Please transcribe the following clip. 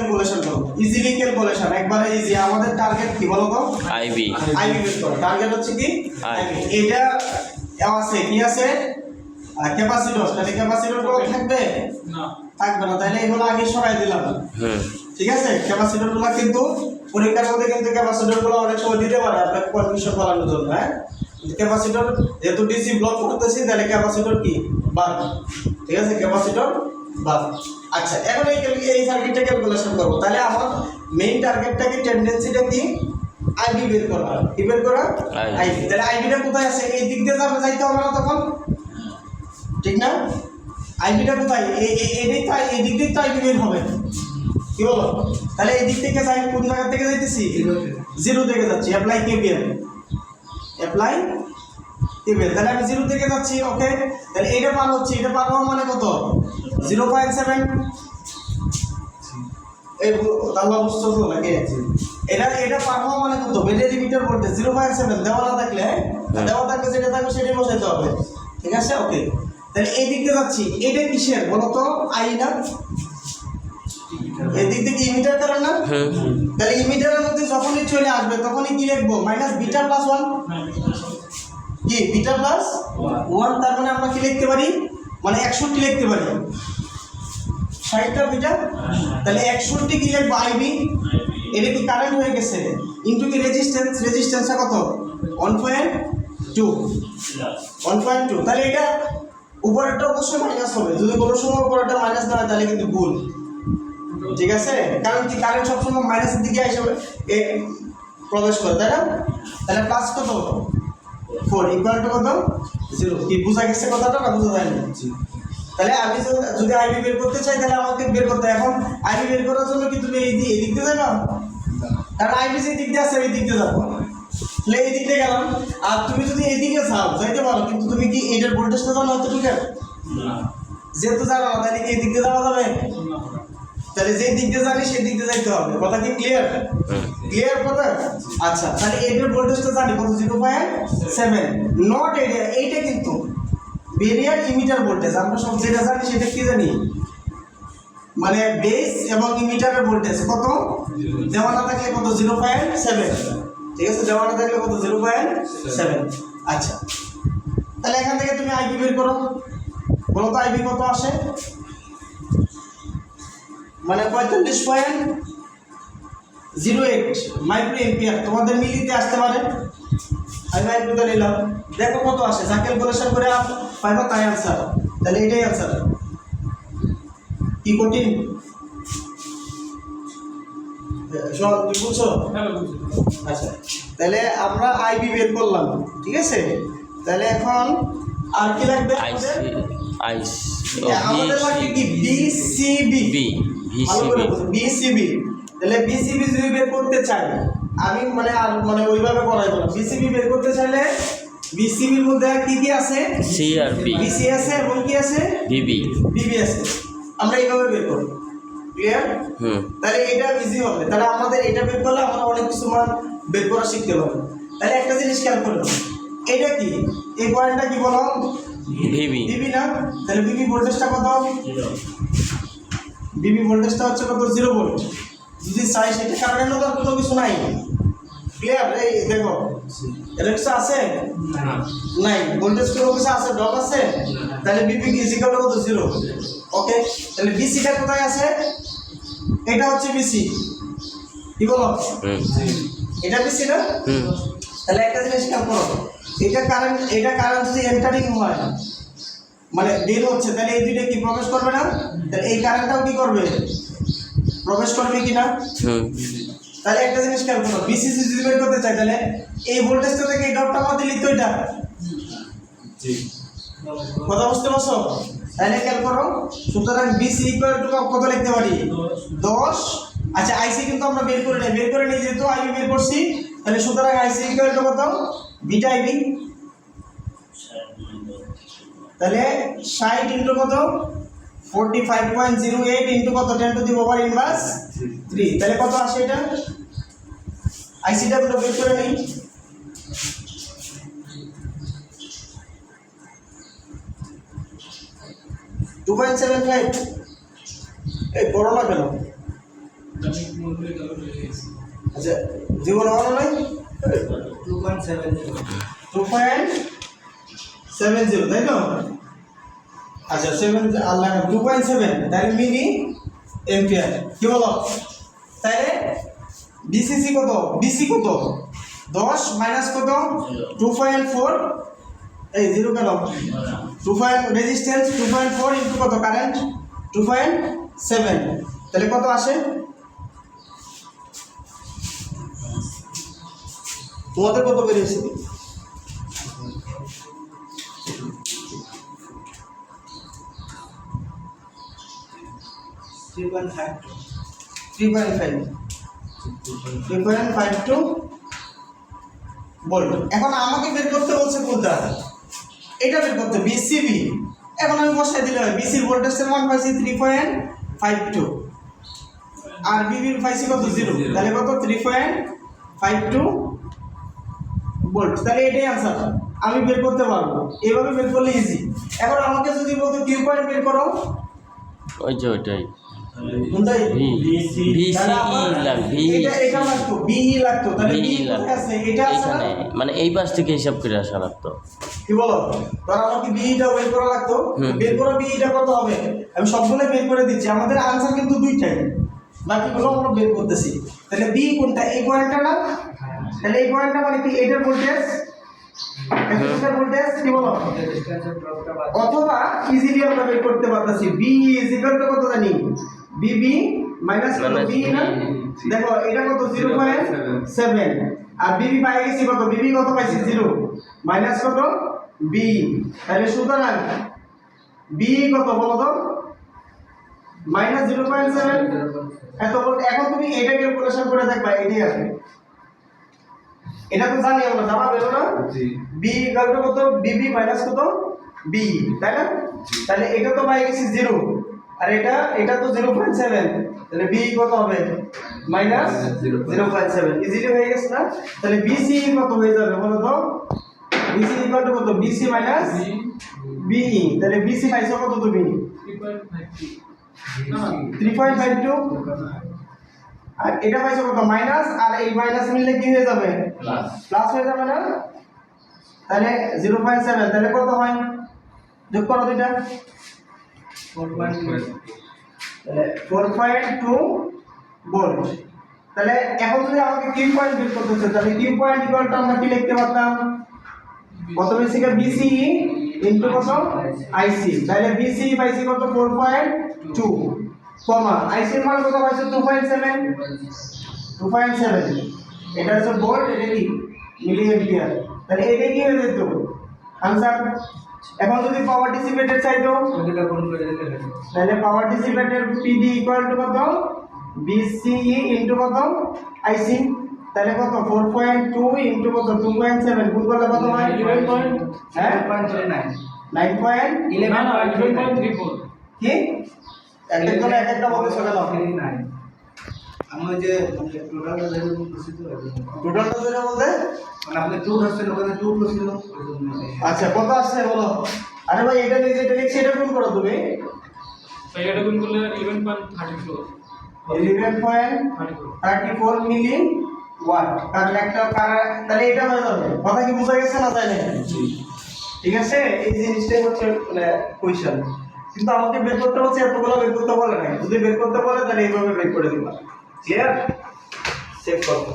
Calculation করো, easily calculation, একবারে easy. আমাদের টার্গেট কি বলো তো? আইবি। আইবি বের করো। টার্গেট হচ্ছে কি? আইবি। এটা আছে কি আছে? ক্যাপাসিটর। তাহলে ক্যাপাসিটর গুলো থাকবে না, থাকবে না। তাহলে এগুলো আগে সরাই দিলাম। ঠিক আছে, ক্যাপাসিটর গুলো কিন্তু পরীক্ষার মধ্যে কিন্তু ক্যাপাসিটর গুলো অনেক সময় দিতে পারে আপনাকে কনফিউশন করানোর জন্য। হ্যাঁ, ক্যাপাসিটর যেহেতু ডিসি ব্লক করতেছি, তাহলে ক্যাপাসিটর কি বাদ। ঠিক আছে, ক্যাপাসিটর বাদ। আচ্ছা, এখন এই সার্কিটটা ক্যালকুলেশন করব। তাহলে আমার মেইন টার্গেটটা কি, টেন্ডেন্সিটা কি? আইবি বের করা। কি বের করা? আইবি। তাহলে আইবিটা কোথায় আছে? এই দিক দিয়ে যাবে, যাইতে হবে না তখন, ঠিক না? আইবিটা কোথায়? এই দিক দিয়ে তো আইবি বের হবে, কি বলো? তাহলে এই দিক থেকে যাই, কোন জায়গা থেকে যাইতেছি? জিরো থেকে যাচ্ছি। Apply KVL, apply KVL. তাহলে আমি জিরো থেকে যাচ্ছি। ওকে, তাহলে এটা পার হচ্ছে, এটা পার হওয়া মানে কত? 0.7। এই তাহলে বুঝছো তো নাকি? এটা পার হওয়া মানে কত? ব্যাটারি মিটার ভোল্টেজ 0.7 দেওয়া না থাকলে, দেওয়া থাকলে যেটা থাকবে সেটাই বসাইতে হবে। ঠিক আছে, ওকে। তাহলে এই দিক থেকে যাচ্ছি, এটা কিসের বলো তো? আই না? এই দিক থেকে ইমিটার কারণ না? তাহলে ইমিটারের মধ্যে যখনই চলে আসবে তখনই কি লিখবো? Minus beta plus 1। কি বিটা প্লাস 1? তার মানে আমরা কি লিখতে পারি? মানে 61 লিখতে পারি। 60টা বিটা, তাহলে 61 কি লিখবো? আইবি। এটা কি কারেন্ট হয়ে গেছে, ইনটু কি রেজিস্ট্যান্স। রেজিস্ট্যান্সটা কত? 1.2। 1.2। তাহলে এটা উপরেরটা অবশ্যই মাইনাস হবে। যদি কোনো সময় উপরেরটা মাইনাস না হয় তাহলে কিন্তু ভুল। ঠিক আছে, কারণ কি কারেন্ট সবসময় মাইনাসের দিকে হিসাবে প্রবেশ করে, তাই না? তাহলে প্লাস কত? 4 ইকুয়াল টু কত? 0। কি বুঝা গেছে কথাটা না বুঝা যায়নি? তাহলে আমি যদি আইবি বের করতে চাই, তাহলে আমাকে বের করতে, এখন আইবি বের করার জন্য কি তুমি এই দিক দিয়ে যাবে? কারণ আইবি যে দিক দিয়ে আছে এই দিক দিয়ে যাবো। তাহলে এই দিক দিয়ে গেলাম। আর তুমি যদি এই দিকে যাও যাইতে পারো, কিন্তু তুমি কি এইটার ভোল্টেজটা জানো হয়তো? ঠিক আছে, যেহেতু জানো না, তাহলে কি এই দিক দিয়ে যাওয়া যাবে? তাহলে যে দিক দিয়ে জানি সেই দিক দিয়ে যাইতে হবে। কথা কি ক্লিয়ার? ক্লিয়ার কথা? আচ্ছা, তাহলে এইটার ভোল্টেজটা জানি কত? 0.7। নট এরিয়া, এইটা কিন্তু বেরিয়ার ইমিটার ভোল্টেজ। আমরা সব যেটা জানি সেটা কি জানি, মানে বেস এবং ইমিটারের ভোল্টেজ কত? দেওয়া না থাকলে কত? 0.7। ঠিক আছে, দেওয়া না থাকলে কত? 0.7। আচ্ছা, তাহলে এখান থেকে তুমি আইবি বের করো। বলো তো আইবি কত আসে? মানে 45.08 মাইক্রো এম্পিয়ার। তোমাদের মিলিতে আসতে পারে, আমি মাইক্রোতে নিলাম। দেখো কত আসে, যা ক্যালকুলেশন করে পাইবা তাই আনসার। তাহলে এটাই আনসার। কি কঠিন? শোন, তুই বুঝছো? আচ্ছা, তাহলে আমরা আইবি বের করলাম। ঠিক আছে, তাহলে এখন আর কি লাগবে? আমাদের লাগবে কি? বিসিবি। বিসিবি। তাহলে বিসিবি যদি বের করতে চাই, আমি মানে ওইভাবে করাইবো না। বিসিবি বের করতে চাইলে বিসিবির মধ্যে কি কি আছে? সি আর বি। বিসি আছে এবং কি আছে? বিবি। বিবি আছে। আমরা এইভাবে বের করব। ক্লিয়ার? তাহলে এটা ইজি হবে। তাহলে আমাদের এটা বের করলে আমরা অনেক কিছু মান বের করা শিখতে পারবো। তাহলে একটা জিনিস খেয়াল করো, এটা কি? এই পয়েন্টটা কি বলো? বিবি। বিবি না? তাহলে বিবি ভোল্টেজটা কত? বিবি ভোল্টেজটা হচ্ছে কত? 0 ভোল্ট। যদি চাই সেটা কারেন্টের মতো কোনো কিছু নাই। ক্লিয়ার? এই দেখো, এটা কিছু আছে? নাই। ভোল্টেজ কোনো কিছু আছে? ড্রপ আছে? তাহলে বিবি ইজিক্যাল কত? 0। ওকে, তাহলে বিসিটা কোথায় আছে? এটা হচ্ছে বিসি। কি বলো? এটা বিসি না? তাহলে একটা জিনিস খেয়াল করো, এটা কারেন্ট যদি এন্টারিং হয়, মানে বের হচ্ছে, তাহলে এই দুইটা কি প্রবেশ করবে না? তাহলে এই কারেন্টটাও কি করবে? প্রবেশ করবে কিনা? তাহলে একটা জিনিস খেয়াল করো, বিসিসি যদি বের করতে চাই, তাহলে এই ভোল্টেজটা থেকে এই ডটটা বাদ দিলেই তো এটা। কথা বুঝতে পারছো? তাহলে খেয়াল করো, সুতরাং বিসি ইকুয়াল টু কত লিখতে পারি? 10। আচ্ছা, আইসি কিন্তু আমরা বের করে নিই যেহেতু আইবি বের করছি, তাহলে সুতরাং আইসি ইকুয়াল টু কত? Beta IB. তাহলে 60 ইনটু কত? 45.08 ইনটু কত? 10 টু দি পাওয়ার ইনভার্স 3। তাহলে কত আসে এটা? আইসিটা আমরা বের করে নিই। 2.75। এই বড় না কেন? আচ্ছা জীবন হওয়ানো নাই 2.70 তাই তো আচ্ছা 7 আল্লাহ 2.7 তাহলে মিলি এম্পিয়ার কি বলো তাহলে বিসিসি কত বিসি কত 10 মাইনাস কত 2.4 এই 0 কেন 2. রেজিস্ট্যান্স 2.4 ইনটু কত কারেন্ট 2.7 তাহলে কত আসে তোমাদের কত বেরিয়েছে 3.52 ভোল্ট এখন আমাকে বের করতে বলছে কোনটা এটা বের করতে বিসিবি এখন আমি বসাই দিলে হয় বিসির ভোল্টেজের মান পাইছি 3.52 আর বিবির পাইছি কত 0 তাহলে কত 3.52 ভোল্ট তাহলে এটাই आंसर আমি বের করতে পারবো এভাবে বের করলে ইজি এখন আমাকে যদি বলতো কিউ পয়েন্ট বের করো ওই যে ওইটাই কোনটাই ভিসি এটা লাগতো বিই লাগতো তাহলে VE বি কোথায় আছে এটা আছে না এখানে মানে এই পাশ থেকে হিসাব করে আসা লাগতো কি বলো তাহলে আমাকে বিইটা বের করা লাগতো বের করা বিইটা কত হবে আমি সবগুলো বের করে দিচ্ছি আমাদের आंसर কিন্তু দুইটাই বাকিগুলো আমরা বের করতেছি তাহলে বি কোনটা এই পয়েন্টটা না তাহলে এই পয়েন্টটা মানে কি এটার ভোল্টেজ এটার ভোল্টেজ কি বলো অথবা ইজিলি আমরা বের করতে পারতেছি বি ইজ ইকুয়াল টু কত জানি বিবি মাইনাস কত বি না দেখো এটা কত 0.7 আর বিবি পাই গেছি কত বিবি কত পাইছি 0 মাইনাস কত বি তাহলে সুতরাং বি কত বলো তো মাইনাস 0.7 এত এখন তুমি এটা ক্যালকুলেশন করে দেখবা এটাই আসবে এটা তো জানি আমরা জানা বেরো না বি ইকুয়াল টু কত বিবি মাইনাস কত বি তাই না তাহলে এটা তো পাই গেছি 0 আর এটা তো 0.7 তাহলে বি কত হবে মাইনাস 0.7 ইজিলি হয়ে গেছে না তাহলে বিসি কত হয়ে যাবে বলো তো বিসি ইকুয়াল টু কত বিসি মাইনাস বি তাহলে বিসি পাইছো কত তুমি 3.52 আর এটা পাইছো কত মাইনাস আর এই মাইনাস মিললে কি হয়ে যাবে প্লাস হয়ে যাবে না তাহলে 0.7 তাহলে কত হয় যোগ করো দুইটা 4.2 ভোল্ট তাহলে এখন যদি আমাকে কিউ পয়েন্ট বের করতে হচ্ছে তাহলে কিউ পয়েন্ট ইকুয়াল টু আমরা কি লিখতে পারতাম কত বেসিক বিসি ইনটু কত আইসি তাহলে বিসি পাইছি কত 4.2 কমা আইসি এর মান কত পাইছো 2.7 এটা হচ্ছে ভোল্ট এটা কি মিলি অ্যাম্পিয়ার তাহলে এটা কি হয়ে যেত आंसर এখন যদি পাওয়ার ডিসিপেটেড চাইতো এটা কোন করে দিতে হবে তাহলে পাওয়ার ডিসিপেটেড পিডি ইকুয়াল টু কত বিসিই ইনটু কত আইসি তাহলে কত 4.2 ইনটু কত 2.7 গুণ করলে কত হয় 11.39 হ্যাঁ 9.11.34 কি একদম একটা বলতে চলে দাও 9 আমি যে টোটালটা যেটা বলছি তো টোটালটা যেটা বলতে মানে আপনি 2 আসছে ওখানে 2 প্লাস ছিল আচ্ছা কত আসছে বলো আরে ভাই এটা নিজে এটা লিখছি এটা গুণ করো তুমি ভাই এটা গুণ করলে 11.34 মিলি ওয়াট কারণ একটা তাহলে এটা হয়ে যাবে কথা কি বোঝা গেছে না তাইলে ঠিক আছে এই জিনিসটাই হচ্ছে মানে কোশ্চেন কিন্তু আমাকে বের করতে হচ্ছে এতগুলো বের করতে বলে না যদি বের করতে বলে তাহলে এইভাবে বের করে দিবা ক্লিয়ার সেভ করো